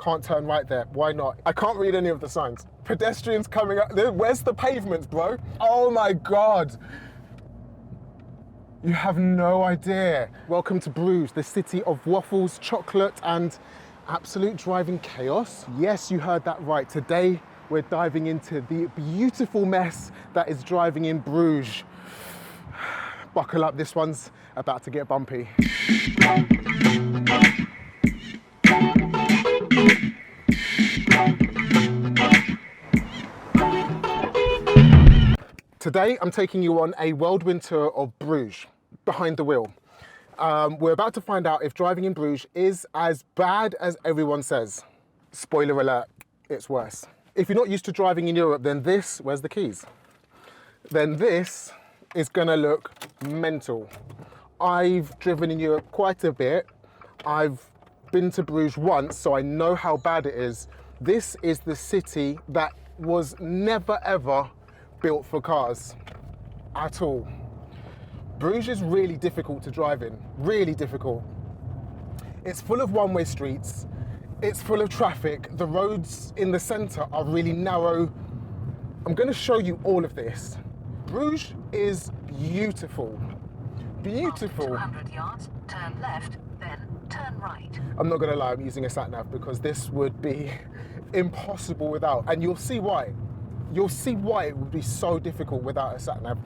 Can't turn right there. Why not? I can't read any of the signs. Pedestrians coming up. Where's the pavement, bro? Oh my God. You have no idea. Welcome to Bruges, the city of waffles, chocolate, and absolute driving chaos. Yes, you heard that right. Today, we're diving into the beautiful mess that is driving in Bruges. Buckle up, this one's about to get bumpy. Today, I'm taking you on a whirlwind tour of Bruges, behind the wheel. We're about to find out if driving in Bruges is as bad as everyone says. Spoiler alert, it's worse. If you're not used to driving in Europe, then this, where's the keys? Then this is gonna look mental. I've driven in Europe quite a bit. I've been to Bruges once, so I know how bad it is. This is the city that was never ever built for cars at all. Bruges is really difficult to drive in, really difficult. It's full of one-way streets, it's full of traffic, the roads in the centre are really narrow. I'm going to show you all of this. Bruges is beautiful, beautiful. After 200 yards, turn left, then turn right. I'm not going to lie, I'm using a sat-nav because this would be impossible without, and you'll see why. You'll see why it would be so difficult without a sat-nav.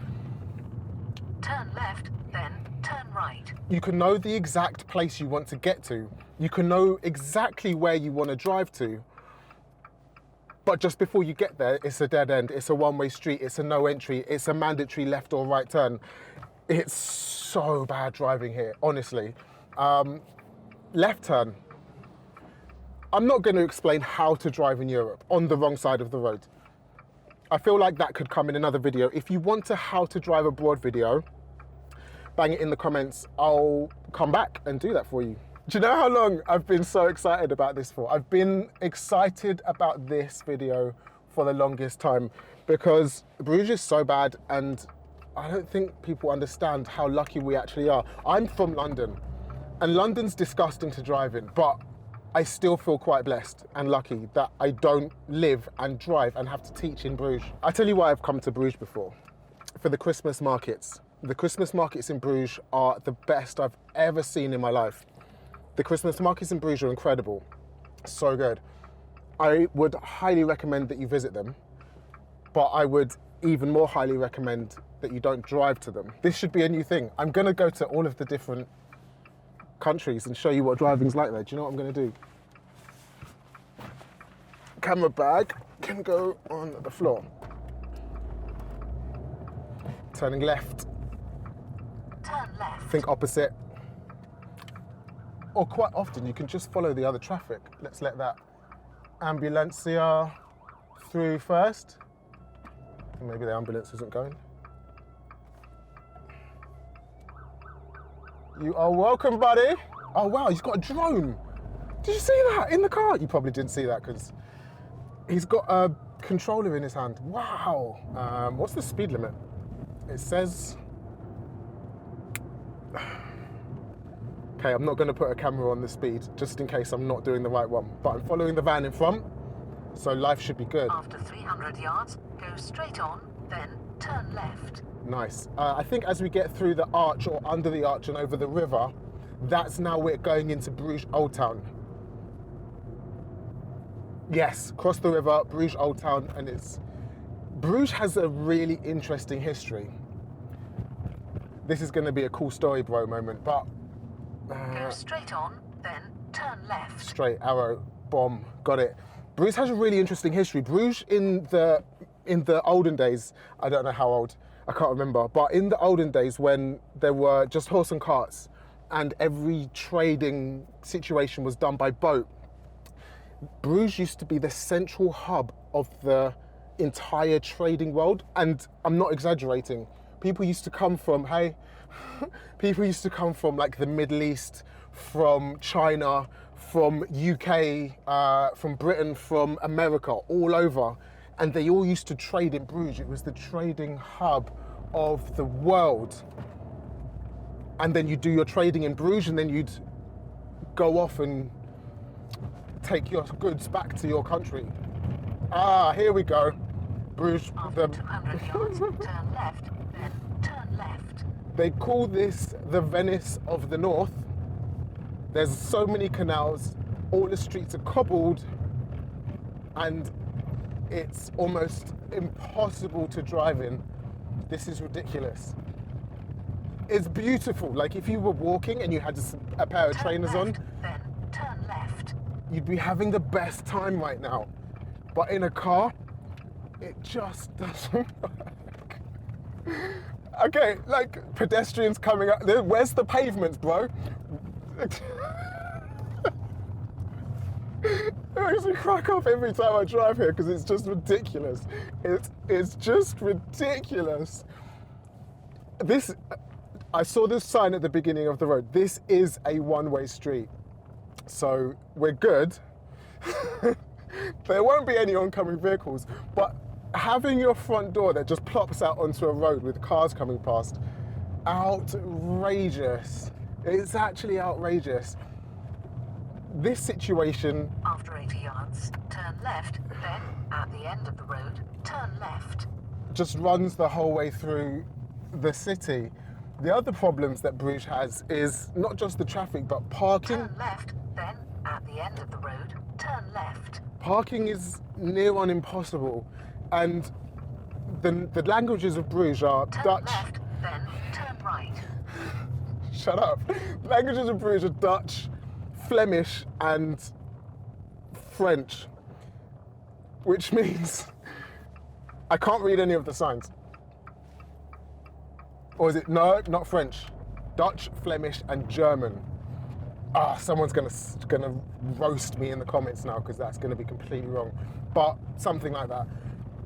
Turn left, then turn right. You can know the exact place you want to get to. You can know exactly where you want to drive to. But just before you get there, it's a dead end. It's a one-way street. It's a no entry. It's a mandatory left or right turn. It's so bad driving here, honestly. Left turn. I'm not going to explain how to drive in Europe on the wrong side of the road. I feel like that could come in another video. If you want a how to drive abroad video, bang it in the comments. I'll come back and do that for you. Do you know how long I've been so excited about this for? I've been excited about this video for the longest time because Bruges is so bad and I don't think people understand how lucky we actually are. I'm from London and London's disgusting to drive in, but I still feel quite blessed and lucky that I don't live and drive and have to teach in Bruges. I tell you why I've come to Bruges before. For the Christmas markets. The Christmas markets in Bruges are the best I've ever seen in my life. The Christmas markets in Bruges are incredible. So good. I would highly recommend that you visit them, but I would even more highly recommend that you don't drive to them. This should be a new thing. I'm gonna go to all of the different countries and show you what driving's like there. Do you know what I'm going to do? Camera bag can go on the floor. Turning left. Turn left. Think opposite. Or quite often you can just follow the other traffic. Let's let that ambulancia through first. Maybe the ambulance isn't going. You are welcome, buddy. Oh, wow, he's got a drone. Did you see that in the car? You probably didn't see that because he's got a controller in his hand. Wow. What's the speed limit? It says... Okay, I'm not going to put a camera on the speed just in case I'm not doing the right one. But I'm following the van in front, so life should be good. After 300 yards, go straight on, then turn left. Nice. I think as we get through the arch or under the arch and over the river, that's now we're going into Bruges Old Town. Yes, cross the river, Bruges Old Town, and it's... Bruges has a really interesting history. This is going to be a cool story, bro moment, but... Go straight on, then turn left. Straight, arrow, bomb, got it. Bruges has a really interesting history. Bruges in the olden days, I don't know how old, I can't remember, but in the olden days when there were just horse and carts and every trading situation was done by boat, Bruges used to be the central hub of the entire trading world. And I'm not exaggerating. People used to come from, people used to come from like the Middle East, from China, from UK, from Britain, from America, all over. And they all used to trade in Bruges. It was the trading hub of the world. And then you'd do your trading in Bruges and then you'd go off and take your goods back to your country. Ah, here we go. Bruges. After 200 yards, turn left, then turn left. They call this the Venice of the North. There's so many canals, all the streets are cobbled, and it's almost impossible to drive in. This is ridiculous. It's beautiful. Like if you were walking and you had a pair of trainers on, then turn left. you'd be having the best time right now. But in a car, it just doesn't work. Okay, like pedestrians coming up. Where's the pavements, bro? It makes me crack up every time I drive here because it's just ridiculous. It's just ridiculous. I saw this sign at the beginning of the road. This is a one-way street. So we're good. There won't be any oncoming vehicles, but having your front door that just plops out onto a road with cars coming past, outrageous. It's actually outrageous. This situation... After 80 yards, turn left, then at the end of the road, turn left. Just runs the whole way through the city. The other problems that Bruges has is not just the traffic, but parking. Turn left, then at the end of the road, turn left. Parking is near on impossible. And the languages of Bruges are Turn Dutch. left, then turn right. Shut up. Languages of Bruges are Dutch, Flemish, and French, which means I can't read any of the signs. Or is it, no, not French. Dutch, Flemish, and German. Someone's gonna roast me in the comments now because that's gonna be completely wrong. But something like that.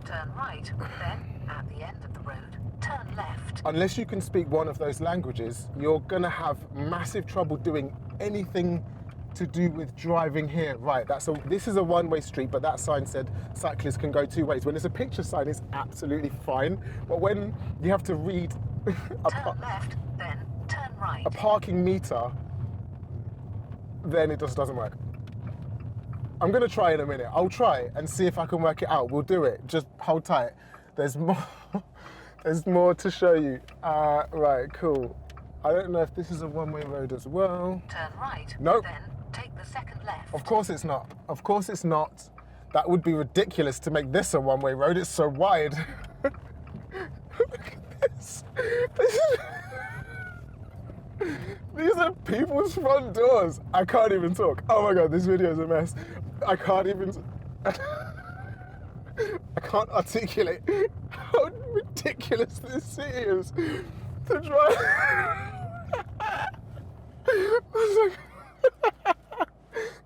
Turn right, then at the end of the road, turn left. Unless you can speak one of those languages, you're gonna have massive trouble doing anything to do with driving here. Right, this is a one-way street, but that sign said cyclists can go two ways. When it's a picture sign, it's absolutely fine. But when you have to read Turn left, then turn right. a parking meter, then it just doesn't work. I'm gonna try in a minute. I'll try and see if I can work it out. We'll do it. Just hold tight. There's more. There's more to show you. Right, cool. I don't know if this is a one-way road as well. Turn right. Nope. Then take the second left. Of course it's not. Of course it's not. That would be ridiculous to make this a one-way road. It's so wide. Look at this. These are people's front doors. I can't even talk. Oh my God, this video is a mess. I can't even... I can't articulate how ridiculous this city is to drive.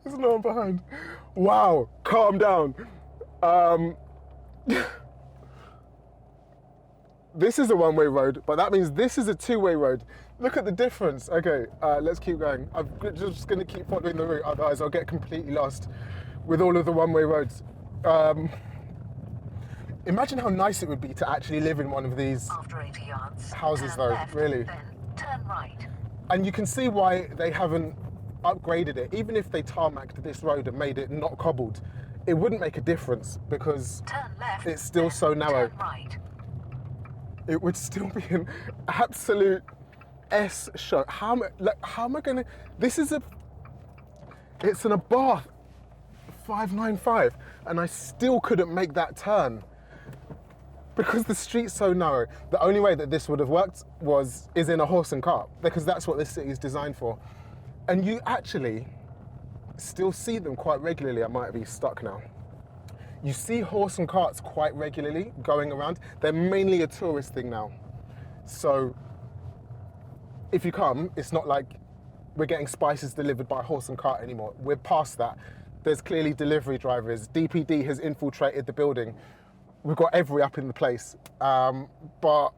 There's no one behind. Wow, calm down. This is a one-way road, but that means this is a two-way road. Look at the difference. Okay, let's keep going. I'm just going to keep following the route, otherwise I'll get completely lost with all of the one-way roads. Imagine how nice it would be to actually live in one of these After 80 yards, houses, turn though, left, really. Then turn right. And you can see why they haven't upgraded it. Even if they tarmacked this road and made it not cobbled, it wouldn't make a difference because Turn left. it's still then so narrow. Turn right. It would still be an absolute S show. How am I gonna? It's in a Bath 595, and I still couldn't make that turn because the street's so narrow. The only way that this would have worked is in a horse and cart, because that's what this city is designed for. And you actually still see them quite regularly. I might be stuck now. You see horse and carts quite regularly going around. They're mainly a tourist thing now. So if you come, it's not like we're getting spices delivered by horse and cart anymore. We're past that. There's clearly delivery drivers. DPD has infiltrated the building. We've got every up in the place. But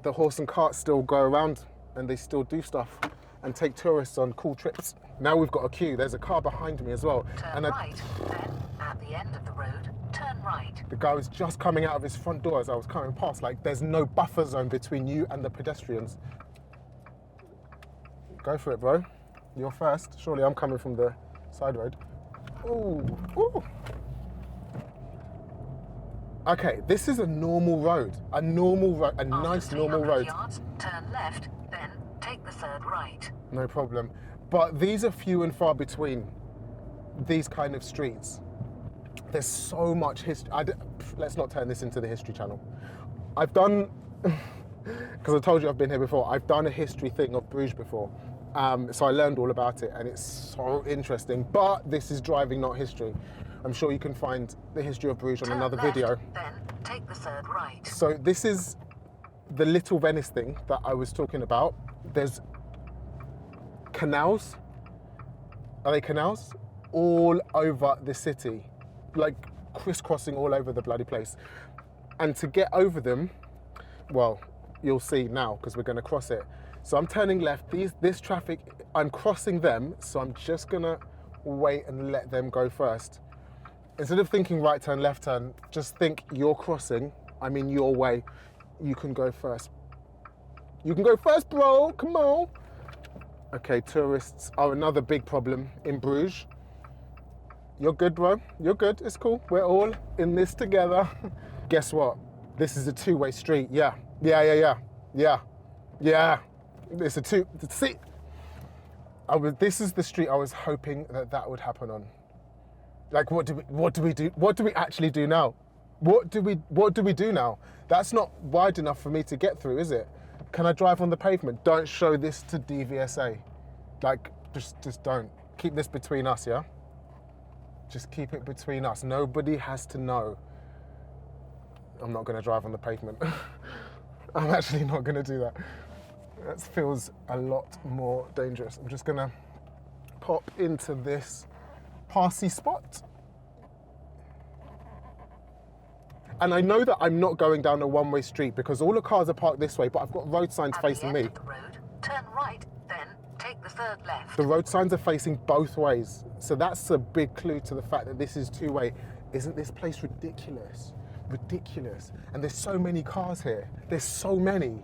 the horse and carts still go around and they still do stuff and take tourists on cool trips. Now we've got a queue. There's a car behind me as well. Turn right, then at the end of the road, turn right. The guy was just coming out of his front door as I was coming past. Like, there's no buffer zone between you and the pedestrians. Go for it, bro. You're first. Surely I'm coming from the Side road. Ooh, ooh. Okay, this is a normal road. A nice normal road. Yards, turn left, then take the third right. No problem. But these are few and far between, these kind of streets. There's so much history. Let's not turn this into the History Channel. I've done, because I told you I've been here before, I've done a history thing of Bruges before. So I learned all about it and it's so interesting. But this is driving, not history. I'm sure you can find the history of Bruges on another video. Then take the third right. So this is the Little Venice thing that I was talking about. There's canals. Are they canals? All over the city, like crisscrossing all over the bloody place. And to get over them, well, you'll see now because we're going to cross it. So I'm turning left. This traffic, I'm crossing them. So I'm just going to wait and let them go first. Instead of thinking right turn, left turn, just think you're crossing. I'm in your way. You can go first. You can go first, bro. Come on. Okay, tourists are another big problem in Bruges. You're good, bro. You're good. It's cool. We're all in this together. Guess what? This is a two-way street. Yeah. It's a two. See, this is the street I was hoping that would happen on. Like, what do we do? What do we actually do now? What do we do now? That's not wide enough for me to get through, is it? Can I drive on the pavement? Don't show this to DVSA. Like, just don't. Keep this between us, yeah? Just keep it between us. Nobody has to know. I'm not going to drive on the pavement. I'm actually not going to do that. That feels a lot more dangerous. I'm just going to pop into this passy spot. And I know that I'm not going down a one-way street because all the cars are parked this way, but I've got road signs facing me. At the end of the road, turn right, then take the third left. The road signs are facing both ways. So that's a big clue to the fact that this is two-way. Isn't this place ridiculous? Ridiculous. And there's so many cars here. There's so many.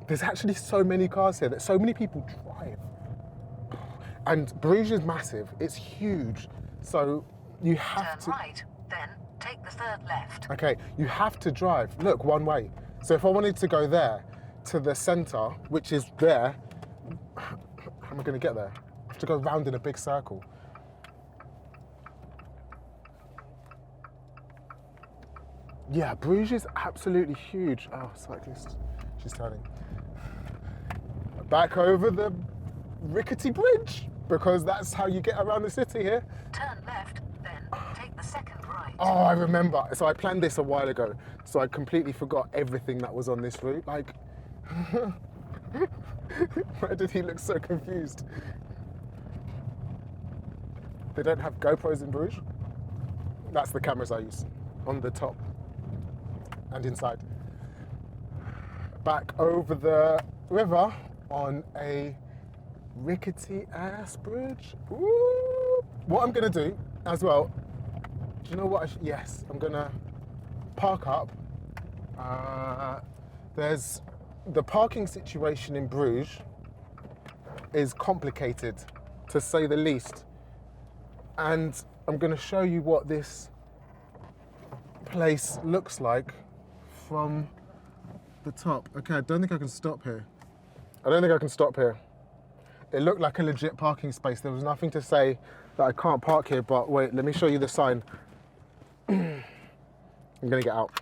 There's actually so many cars here that so many people drive. And Bruges is massive. It's huge. So you have to... Turn right, then take the third left. Okay, you have to drive. Look, one way. So if I wanted to go there to the centre, which is there, how am I going to get there? I have to go round in a big circle. Yeah, Bruges is absolutely huge. Oh, cyclist, she's turning. Back over the rickety bridge, because that's how you get around the city here. Turn left, then take the second right. Oh, I remember. So I planned this a while ago, so I completely forgot everything that was on this route. Like, why did he look so confused? They don't have GoPros in Bruges? That's the cameras I use, on the top and inside. Back over the river on a rickety ass bridge. Ooh. What I'm gonna do as well, do you know what? Yes, I'm gonna park up. There's the parking situation in Bruges is complicated, to say the least. And I'm gonna show you what this place looks like from the top. Okay, I don't think I can stop here. I don't think I can stop here. It looked like a legit parking space. There was nothing to say that I can't park here, but wait, let me show you the sign. I'm gonna get out.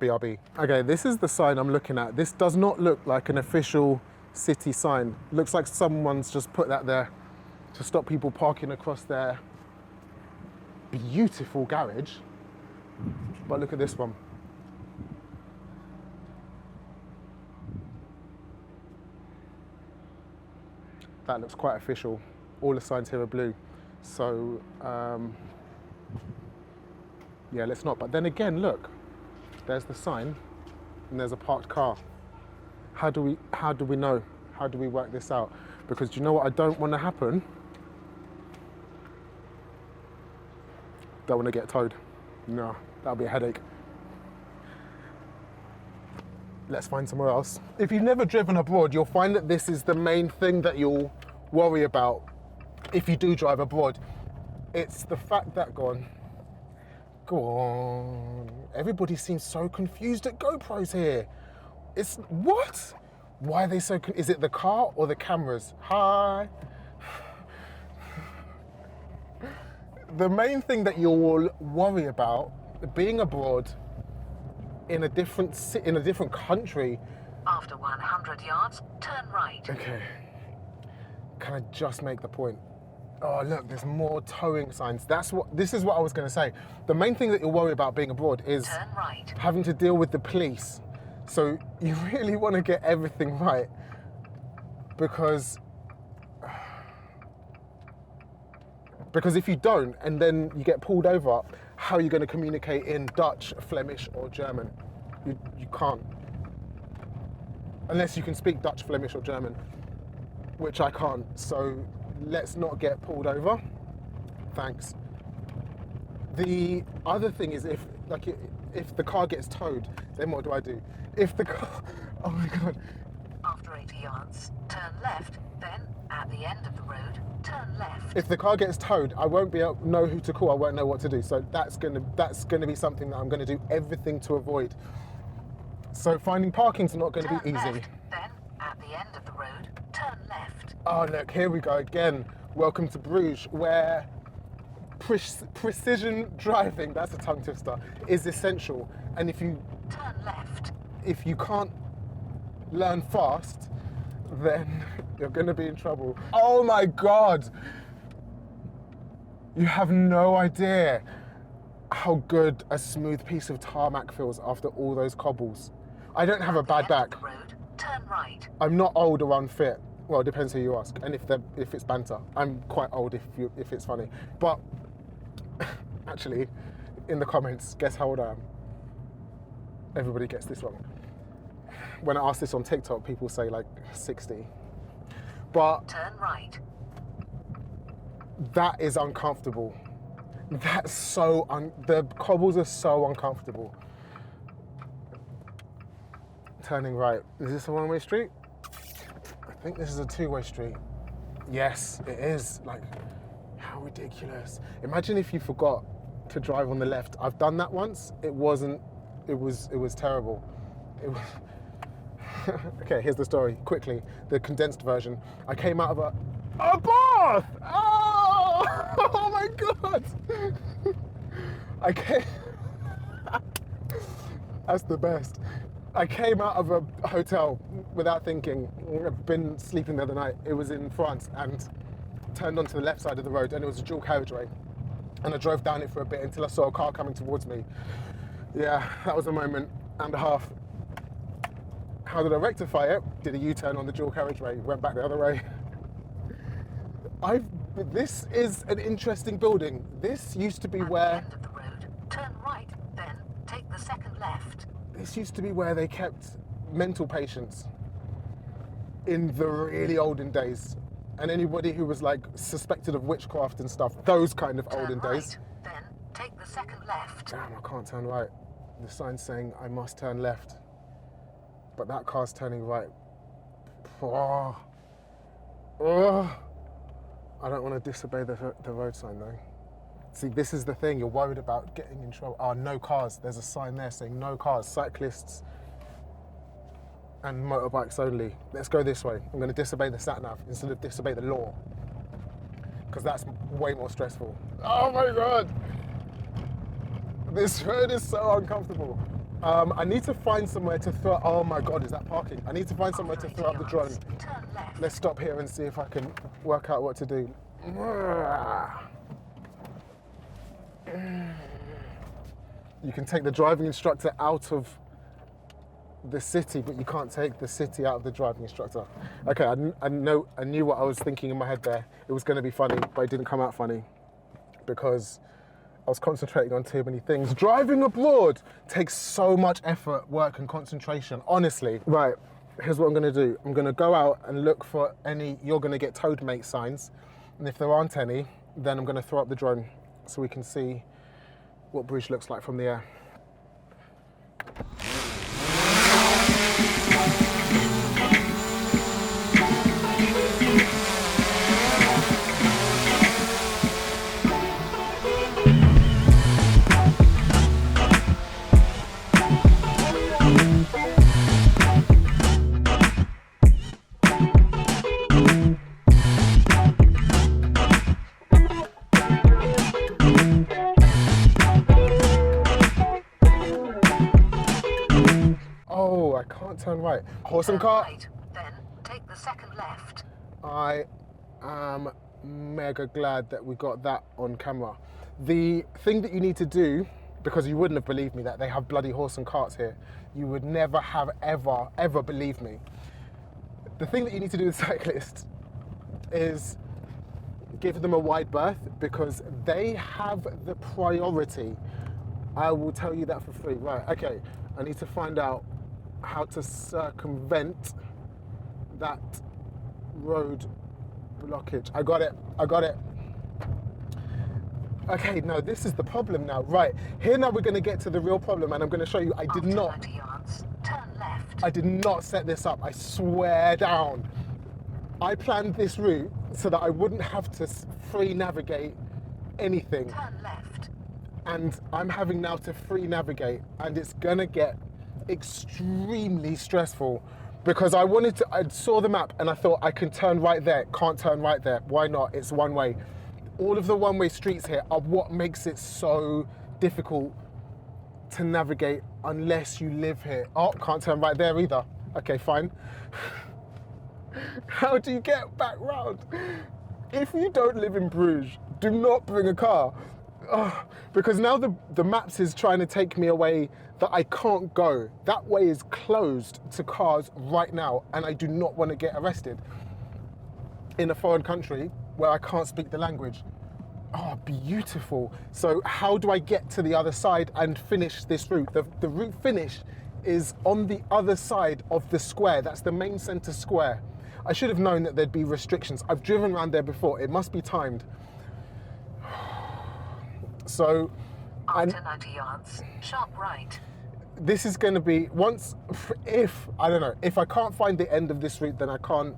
BRB. Okay, this is the sign I'm looking at. This does not look like an official city sign. Looks like someone's just put that there to stop people parking across their beautiful garage. But look at this one. That looks quite official. All the signs here are blue. So, yeah, let's not. But then again, look, there's the sign and there's a parked car. How do we know? How do we work this out? Because do you know what I don't want to happen? Don't want to get towed. No, that'll be a headache. Let's find somewhere else. If you've never driven abroad, you'll find that this is the main thing that you'll worry about if you do drive abroad. It's the fact that, go on. Everybody seems so confused at GoPros here. It's, what? Why are they so, is it the car or the cameras? Hi. The main thing that you'll worry about being abroad in a different country. After 100 yards, turn right. Okay. Can I just make the point? Oh, look, there's more towing signs. This is what I was going to say. The main thing that you'll worry about being abroad is Turn right. having to deal with the police. So you really want to get everything right, because if you don't and then you get pulled over, how are you going to communicate in Dutch, Flemish or German? You can't. Unless you can speak Dutch, Flemish or German, which I can't. So let's not get pulled over. Thanks. The other thing is if the car gets towed, then what do? If the car, oh my God. After 80 yards, turn left, then at the end of the road, turn left. If the car gets towed, I won't be able to know who to call. I won't know what to do. So that's gonna be something that I'm gonna do everything to avoid. So finding parking's not gonna be easy. Left, then at the end of the road, turn left. Oh look, here we go again. Welcome to Bruges, where precision driving, that's a tongue twister, is essential. And if you turn left, if you can't learn fast, then you're gonna be in trouble. Oh my God! You have no idea how good a smooth piece of tarmac feels after all those cobbles. I don't have a bad back. road, turn right. I'm not old or unfit. Well, it depends who you ask, and if it's banter. I'm quite old if it's funny. But actually, in the comments, guess how old I am? Everybody gets this wrong. When I ask this on TikTok, people say like 60. But turn right. that is uncomfortable. That's so the cobbles are so uncomfortable. Turning right. Is this a one-way street? I think this is a two-way street. Yes, it is. Like, how ridiculous. Imagine if you forgot to drive on the left. I've done that once. It was terrible. It was okay, here's the story, quickly, the condensed version. I came out of a bath! Oh, oh my God! I came, that's the best. I came out of a hotel without thinking. I've been sleeping the other night. It was in France, and turned onto the left side of the road, and it was a dual carriageway. And I drove down it for a bit until I saw a car coming towards me. Yeah, that was a moment and a half. How did I rectify it? Did a U-turn on the dual carriageway, went back the other way. This is an interesting building. This used to be At where... the end of the road, turn right, then take the second left. This used to be where they kept mental patients in the really olden days. And anybody who was like suspected of witchcraft and stuff, those kind of olden Turn days. right, then take the second left. Damn, I can't turn right. The sign's saying I must turn left. But that car's turning right. Oh. Oh. I don't want to disobey the road sign though. See, this is the thing, you're worried about getting in trouble. Oh, no cars. There's a sign there saying no cars, cyclists and motorbikes only. Let's go this way. I'm going to disobey the sat-nav instead of disobey the law, because that's way more stressful. Oh my God. This road is so uncomfortable. I need to find somewhere to throw, oh my God, is that parking? I need to find somewhere to throw up the drone. Turn left. Let's stop here and see if I can work out what to do. You can take the driving instructor out of the city, but you can't take the city out of the driving instructor. Okay, I knew what I was thinking in my head there. It was going to be funny, but it didn't come out funny because I was concentrating on too many things. Driving abroad takes so much effort, work, and concentration, honestly. Right, here's what I'm gonna do. I'm gonna go out and look for any "you're gonna get towed, mate" signs. And if there aren't any, then I'm gonna throw up the drone so we can see what Bruges looks like from the air. can't turn right. Horse and Turn cart. right, then take the second left. I am mega glad that we got that on camera. The thing that you need to do, because you wouldn't have believed me that they have bloody horse and carts here. You would never have ever believed me. The thing that you need to do with cyclists is give them a wide berth because they have the priority. I will tell you that for free. Right, okay. I need to find out how to circumvent that road blockage. I got it. Okay, no, this is the problem now. Right, here now we're going to get to the real problem, and I'm going to show you I did After not 90 yards, turn left. I did not set this up, I swear down. I planned this route so that I wouldn't have to free navigate anything. Turn left. And I'm having now to free navigate, and it's gonna get extremely stressful because I saw the map and I thought I can turn right there, can't turn right there. Why not? It's one way. All of the one-way streets here are what makes it so difficult to navigate unless you live here. Oh, can't turn right there either. Okay, fine. How do you get back round? If you don't live in Bruges, do not bring a car. Because now the maps is trying to take me away that I can't go. That way is closed to cars right now, and I do not want to get arrested in a foreign country where I can't speak the language. Oh, beautiful. So how do I get to the other side and finish this route? The route finish is on the other side of the square. That's the main centre square. I should have known that there'd be restrictions. I've driven around there before. It must be timed. So, After 90 yards, sharp right. this is going to be if I can't find the end of this route, then I can't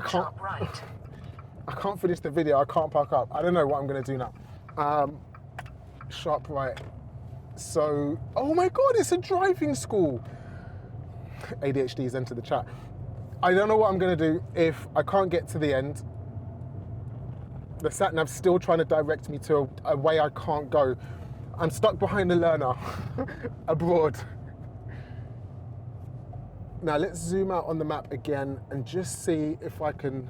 Sharp right. I can't finish the video. I can't park up. I don't know what I'm going to do now. Sharp right. So, oh my God, it's a driving school. ADHD has entered the chat. I don't know what I'm going to do if I can't get to the end. The sat-nav's still trying to direct me to a way I can't go. I'm stuck behind a learner abroad. Now let's zoom out on the map again and just see if I can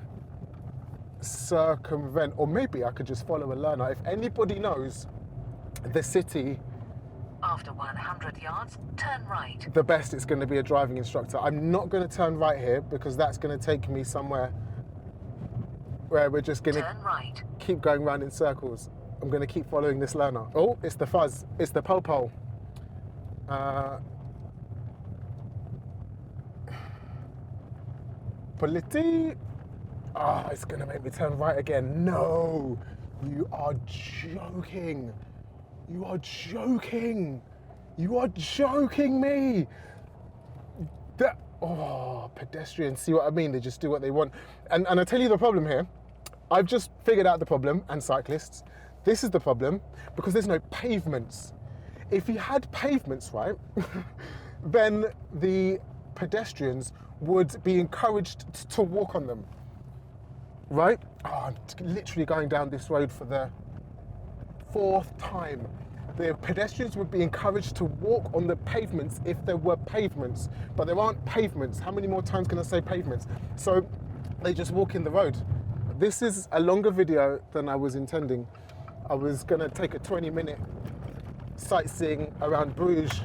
circumvent, or maybe I could just follow a learner. If anybody knows the city After 100 yards, turn right. the best, it's going to be a driving instructor. I'm not going to turn right here because that's going to take me somewhere where we're just going to Turn right. keep going round in circles. I'm going to keep following this learner. Oh, it's the fuzz. It's the po-po. Politi. Oh, it's going to make me turn right again. No, you are joking. You are joking. You are joking me. Pedestrians, see what I mean? They just do what they want. And I tell you the problem here. I've just figured out the problem, and cyclists. This is the problem, because there's no pavements. If you had pavements, right, then the pedestrians would be encouraged to walk on them, right? Oh, I'm literally going down this road for the 4th time. The pedestrians would be encouraged to walk on the pavements if there were pavements, but there aren't pavements. How many more times can I say pavements? So they just walk in the road. This is a longer video than I was intending. I was gonna take a 20-minute sightseeing around Bruges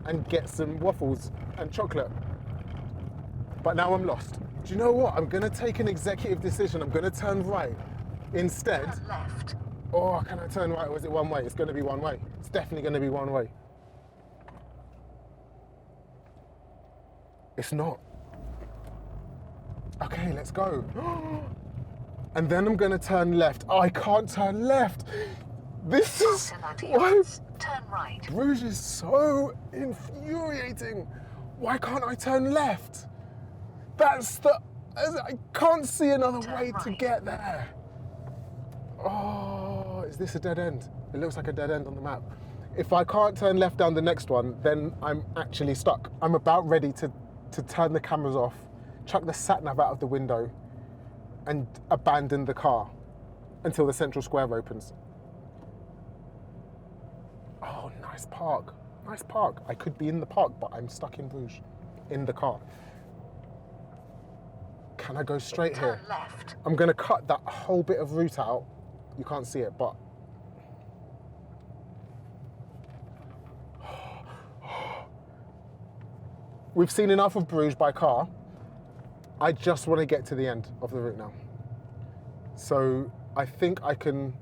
and get some waffles and chocolate. But now I'm lost. Do you know what? I'm gonna take an executive decision. I'm gonna turn right instead. Turn left. Or can I turn right, or is it one way? It's gonna be one way. It's definitely gonna be one way. It's not. Okay, let's go. And then I'm gonna turn left. Oh, I can't turn left. This is After 90 why yards, turn right. Bruges is so infuriating. Why can't I turn left? I can't see another way to right. get there. Oh, is this a dead end? It looks like a dead end on the map. If I can't turn left down the next one, then I'm actually stuck. I'm about ready to turn the cameras off, chuck the sat-nav out of the window, and abandon the car until the central square opens. Oh, nice park. Nice park. I could be in the park, but I'm stuck in Bruges. in the car. Can I go straight Turn here? left. I'm going to cut that whole bit of route out. You can't see it, but... We've seen enough of Bruges by car. I just want to get to the end of the route now. So I think I can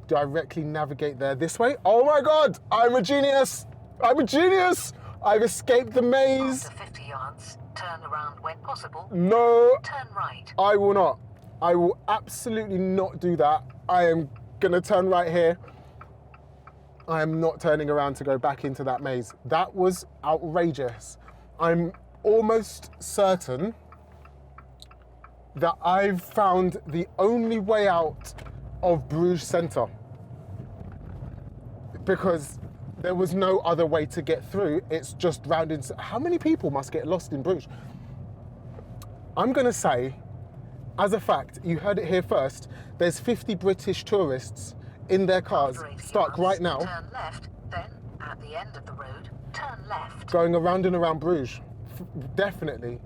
directly navigate there this way. Oh my God, I'm a genius. I'm a genius. I've escaped the maze. After 50 yards, turn around when possible. No, Turn right. I will not. I will absolutely not do that. I am going to turn right here. I am not turning around to go back into that maze. That was outrageous. I'm almost certain that I've found the only way out of Bruges Centre, because there was no other way to get through. It's just round in... How many people must get lost in Bruges? I'm going to say, as a fact, you heard it here first, there's 50 British tourists in their cars, After 80 stuck yards, right now, turn left, then at the end of the road, turn left. going around and around Bruges. Definitely.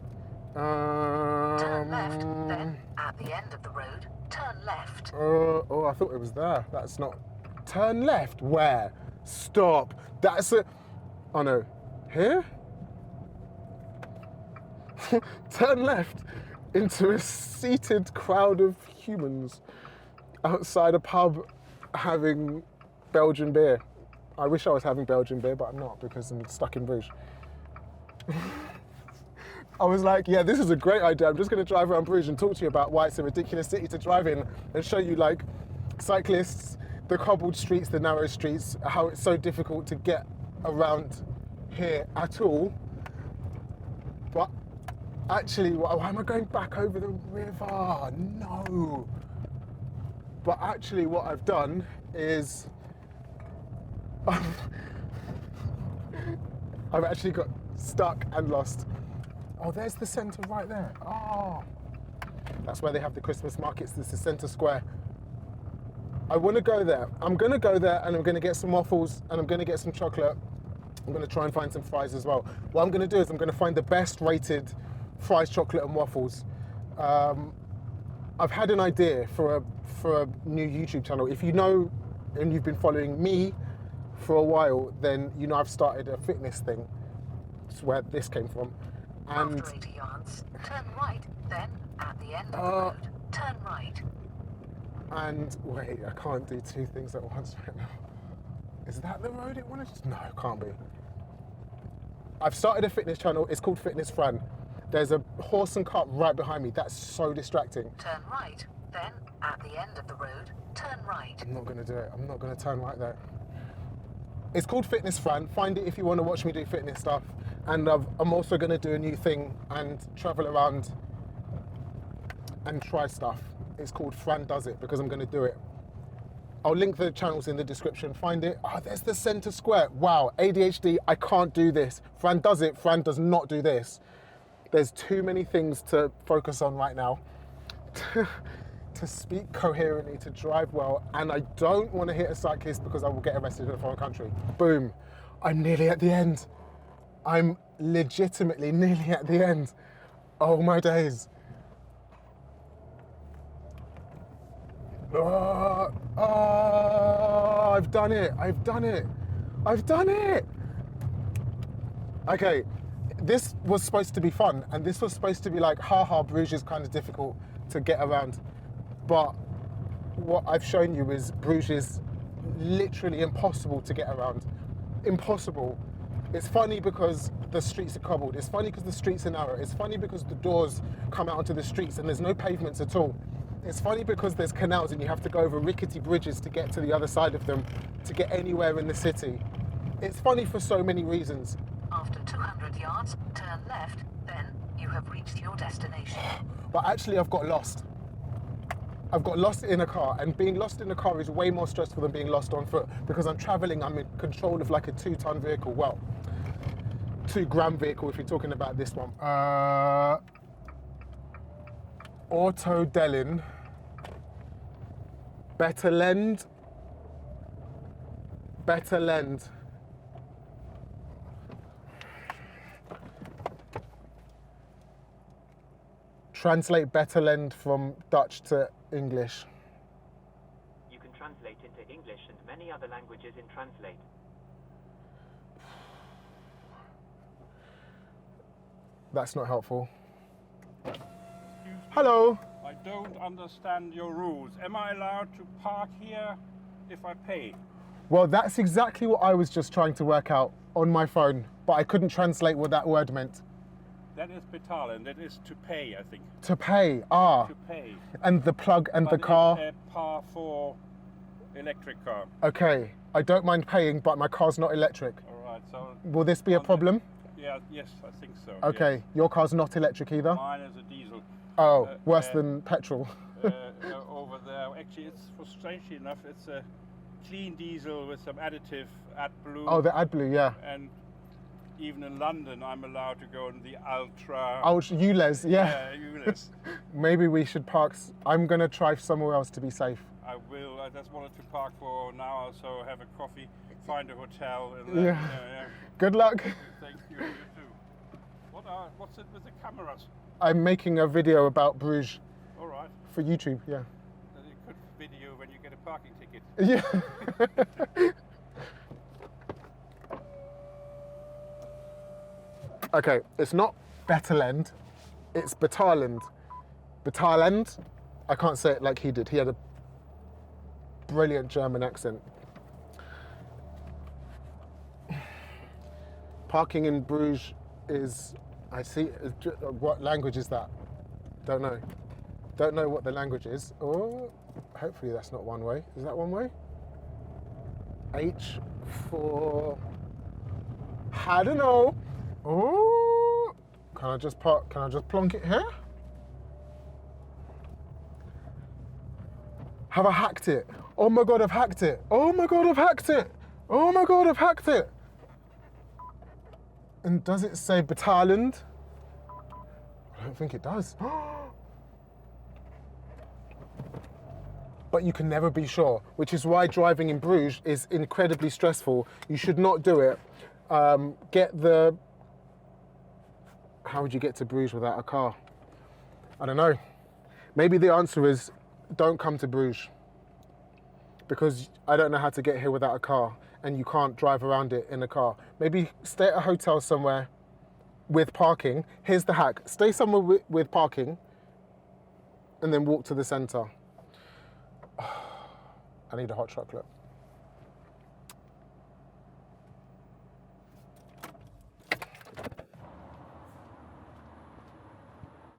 Turn left, then at the end of the road, turn left. Oh, I thought it was there. That's not... Turn left? Where? Stop. That's a... Oh no. Here? Turn left into a seated crowd of humans outside a pub having Belgian beer. I wish I was having Belgian beer, but I'm not because I'm stuck in Bruges. I was like, yeah, this is a great idea. I'm just going to drive around Bruges and talk to you about why it's a ridiculous city to drive in and show you like cyclists, the cobbled streets, the narrow streets, how it's so difficult to get around here at all. But actually, why am I going back over the river? No. But actually what I've done is I've actually got stuck and lost. Oh, there's the centre right there. Oh, that's where they have the Christmas markets. This is Centre Square. I want to go there. I'm going to go there and I'm going to get some waffles and I'm going to get some chocolate. I'm going to try and find some fries as well. What I'm going to do is I'm going to find the best rated fries, chocolate and waffles. I've had an idea for a new YouTube channel. If you know and you've been following me for a while, then you know I've started a fitness thing. It's where this came from. And After 80 yards, turn right, then at the end of the road, turn right. And wait, I can't do two things at once right now. Is that the road it wanted? No, it can't be. I've started a fitness channel. It's called Fitness Fran. There's a horse and cart right behind me. That's so distracting. Turn right, then at the end of the road, turn right. I'm not going to do it. I'm not going to turn right there. It's called Fitness Fran. Find it if you want to watch me do fitness stuff. And I'm also going to do a new thing and travel around and try stuff. It's called Fran Does It because I'm going to do it. I'll link the channels in the description. Find it. Oh, there's the Centre Square. Wow, ADHD, I can't do this. Fran does it. Fran does not do this. There's too many things to focus on right now. To speak coherently, to drive well, and I don't want to hit a cyclist because I will get arrested in a foreign country. Boom. I'm nearly at the end. I'm legitimately nearly at the end. Oh my days. Oh, I've done it. I've done it. I've done it. Okay, this was supposed to be fun, and this was supposed to be like, haha, Bruges is kind of difficult to get around. But what I've shown you is Bruges is literally impossible to get around. Impossible. It's funny because the streets are cobbled. It's funny because the streets are narrow. It's funny because the doors come out onto the streets and there's no pavements at all. It's funny because there's canals and you have to go over rickety bridges to get to the other side of them, to get anywhere in the city. It's funny for so many reasons. After 200 yards, turn left, then you have reached your destination. But actually I've got lost. I've got lost in a car, and being lost in a car is way more stressful than being lost on foot because I'm traveling, I'm in control of like a 2-ton vehicle. Well, 2-gram vehicle if you're talking about this one. Auto Delin, Better Lend. Translate Betterland from Dutch to English. You can translate into English and many other languages in Translate. That's not helpful. Excuse me, Hello. I don't understand your rules. Am I allowed to park here if I pay? Well, that's exactly what I was just trying to work out on my phone, but I couldn't translate what that word meant. That is betalen. That is to pay, I think. To pay, ah. To pay. And the plug and the But car. it's a par for electric car. Okay, I don't mind paying, but my car's not electric. All right, so... Will this be a problem? Yeah, yes, I think so. Okay, yes. your car's not electric either? Mine is a diesel. Oh, worse than petrol. Over there, actually, strangely enough, it's a clean diesel with some additive AdBlue. Oh, the AdBlue, yeah. And even in London, I'm allowed to go in the Ultra. Oh, ULEZ, yeah. ULEZ. Maybe we should park. I'm going to try somewhere else to be safe. I will. I just wanted to park for now, so have a coffee, find a hotel, and then, Yeah. Good luck. Thank you. You too. What's it with the cameras? I'm making a video about Bruges All right. for YouTube, yeah. Then you could video when you get a parking ticket. Yeah. Okay, it's not Betterland, it's Betaland. Betaland, I can't say it like he did. He had a brilliant German accent. Parking in Bruges is, I see, what language is that? Don't know. Don't know what the language is. Oh, hopefully that's not one way. Is that one way? H for, I don't know. Oh, can I just park? Can I just plonk it here? Have I hacked it? Oh my God, I've hacked it. Oh my God, I've hacked it. Oh my God, I've hacked it. And does it say Betaland? I don't think it does. But you can never be sure, which is why driving in Bruges is incredibly stressful. You should not do it. How would you get to Bruges without a car? I don't know. Maybe the answer is don't come to Bruges, because I don't know how to get here without a car and you can't drive around it in a car. Maybe stay at a hotel somewhere with parking. Here's the hack. Stay somewhere with parking and then walk to the centre. I need a hot chocolate.